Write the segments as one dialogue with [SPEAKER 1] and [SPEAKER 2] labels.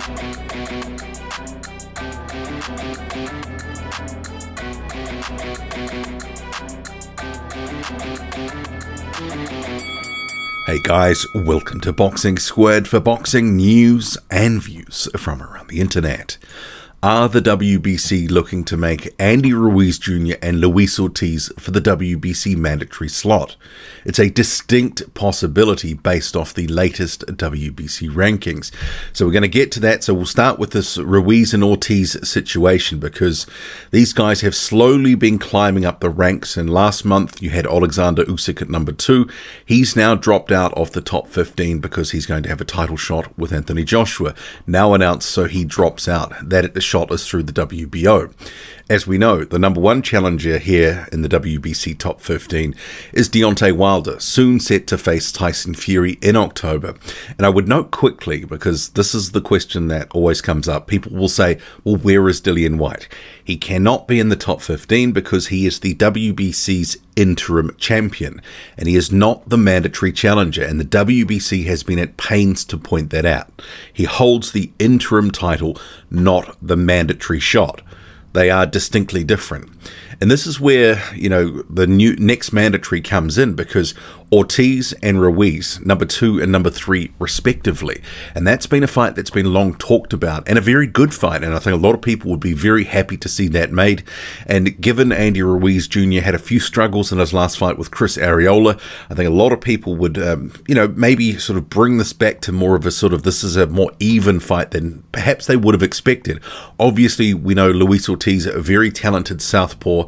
[SPEAKER 1] Hey guys, welcome to Boxing Squared for boxing news and views from around the internet. Are the WBC looking to make Andy Ruiz Jr. and Luis Ortiz for the WBC mandatory slot? It's a distinct possibility based off the latest WBC rankings. So we're going to get to that. So we'll start with this Ruiz and Ortiz situation because these guys have slowly been climbing up the ranks. And last month you had Alexander Usyk at number 2. He's now dropped out of the top 15 because he's going to have a title shot with Anthony Joshua. Now announced, so he drops out. That shot is through the WBO. As we know, the number 1 challenger here in the WBC top 15 is Deontay Wilder, soon set to face Tyson Fury in October. And I would note quickly, because this is the question that always comes up, people will say, well, where is Dillian Whyte? He cannot be in the top 15 because he is the WBC's interim champion, and he is not the mandatory challenger, and the WBC has been at pains to point that out. He holds the interim title, not the mandatory shot. They are distinctly different. And this is where, the new next mandatory comes in, because Ortiz and Ruiz, number 2 and number 3 respectively. And that's been a fight that's been long talked about, and a very good fight. And I think a lot of people would be very happy to see that made. And given Andy Ruiz Jr. had a few struggles in his last fight with Chris Arreola, I think a lot of people would, maybe sort of bring this back to more of a sort of, this is a more even fight than perhaps they would have expected. Obviously, we know Luis Ortiz, a very talented southpaw,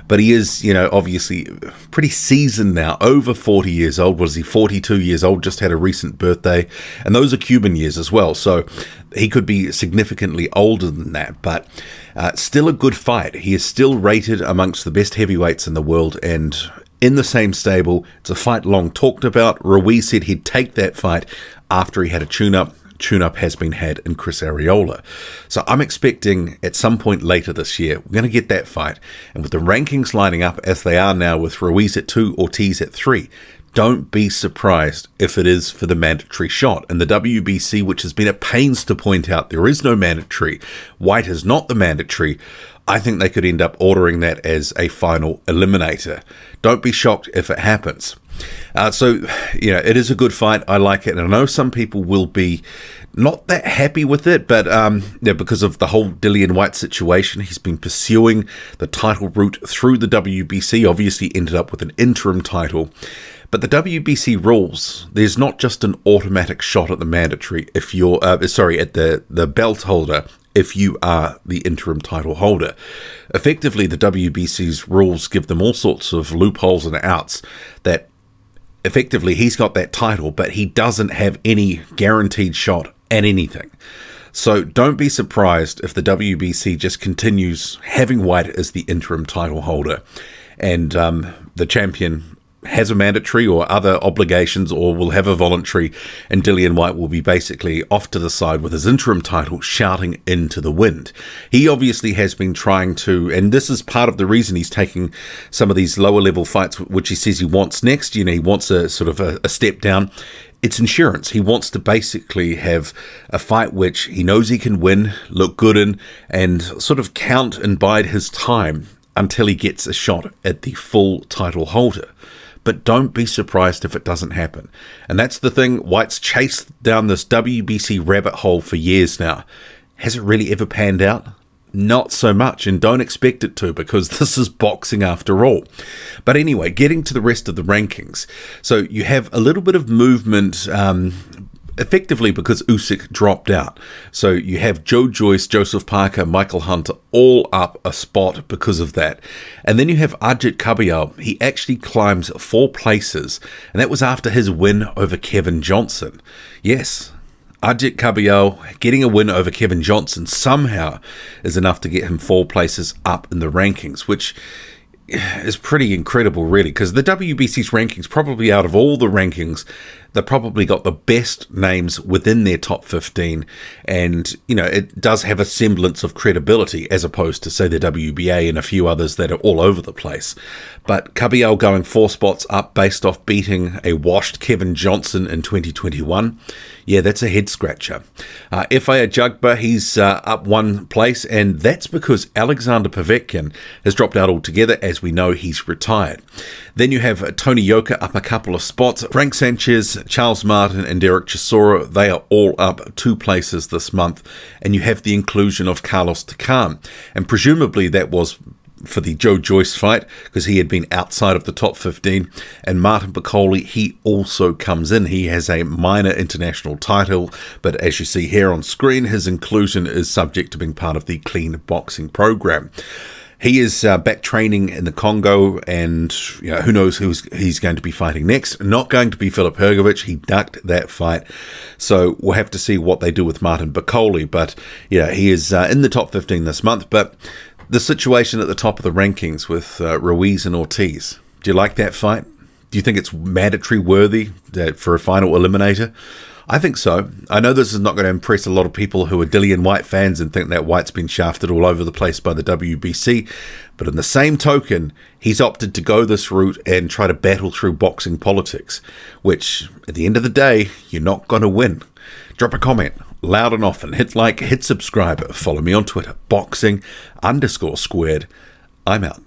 [SPEAKER 1] but he is, obviously pretty seasoned now, over 40 years old. Was he 42 years old? Just had a recent birthday, and those are Cuban years as well, so he could be significantly older than that, but still a good fight. He is still rated amongst the best heavyweights in the world, and in the same stable. It's a fight long talked about. Ruiz said he'd take that fight after he had a tune-up. Tune-up has been had in Chris Arreola. So I'm expecting at some point later this year, we're going to get that fight. And with the rankings lining up as they are now, with Ruiz at 2, Ortiz at 3, don't be surprised if it is for the mandatory shot. And the WBC, which has been at pains to point out there is no mandatory, Whyte is not the mandatory, I think they could end up ordering that as a final eliminator. Don't be shocked if it happens. It is a good fight. I like it. And I know some people will be not that happy with it, but because of the whole Dillian Whyte situation, he's been pursuing the title route through the WBC, obviously ended up with an interim title. But the WBC rules, there's not just an automatic shot at the mandatory if you're, at the belt holder, if you are the interim title holder. Effectively, the WBC's rules give them all sorts of loopholes and outs that effectively he's got that title, but he doesn't have any guaranteed shot at anything. So don't be surprised if the WBC just continues having Whyte as the interim title holder, and the champion has a mandatory or other obligations, or will have a voluntary, and Dillian Whyte will be basically off to the side with his interim title shouting into the wind. He obviously has been trying to, and this is part of the reason he's taking some of these lower level fights, which he says he wants next. He wants a sort of a step down. It's insurance. He wants to basically have a fight which he knows he can win, look good in, and sort of count and bide his time until he gets a shot at the full title holder. But don't be surprised if it doesn't happen. And that's the thing. Whyte's chased down this WBC rabbit hole for years now. Has it really ever panned out? Not so much, and don't expect it to, because this is boxing after all. But anyway, getting to the rest of the rankings. So you have a little bit of movement, effectively because Usyk dropped out. So you have Joe Joyce, Joseph Parker, Michael Hunter all up a spot because of that. And then you have Ajit Kabayel. He actually climbs 4 places, and that was after his win over Kevin Johnson. Yes, Ajit Kabayel getting a win over Kevin Johnson somehow is enough to get him 4 places up in the rankings, which is pretty incredible, really, because the WBC's rankings, probably out of all the rankings, They've probably got the best names within their top 15, and, you know, it does have a semblance of credibility as opposed to, say, the WBA and a few others that are all over the place. But Cabial going 4 spots up based off beating a washed Kevin Johnson in 2021. Yeah, that's a head-scratcher. F.A. Ajagba, he's up 1 place, and that's because Alexander Povetkin has dropped out altogether. As we know, he's retired. Then you have Tony Yoka up a couple of spots. Frank Sanchez, Charles Martin, and Derek Chisora, they are all up 2 places this month. And you have the inclusion of Carlos Takam. And presumably that was for the Joe Joyce fight, because he had been outside of the top 15. And Martin Bakole, he also comes in. He has a minor international title, but as you see here on screen, his inclusion is subject to being part of the clean boxing program. He is back training in the Congo, and you know, who knows who he's going to be fighting next. Not going to be Filip Hrgovic. He ducked that fight. So we'll have to see what they do with Martin Bakole. But yeah, he is in the top 15 this month. But the situation at the top of the rankings with Ruiz and Ortiz. Do you like that fight? Do you think it's mandatory worthy for a final eliminator? I think so. I know this is not going to impress a lot of people who are Dillian Whyte fans and think that Whyte's been shafted all over the place by the WBC. But in the same token, he's opted to go this route and try to battle through boxing politics, which at the end of the day, you're not going to win. Drop a comment loud and often. Hit like, hit subscribe. Follow me on Twitter, boxing_squared. I'm out.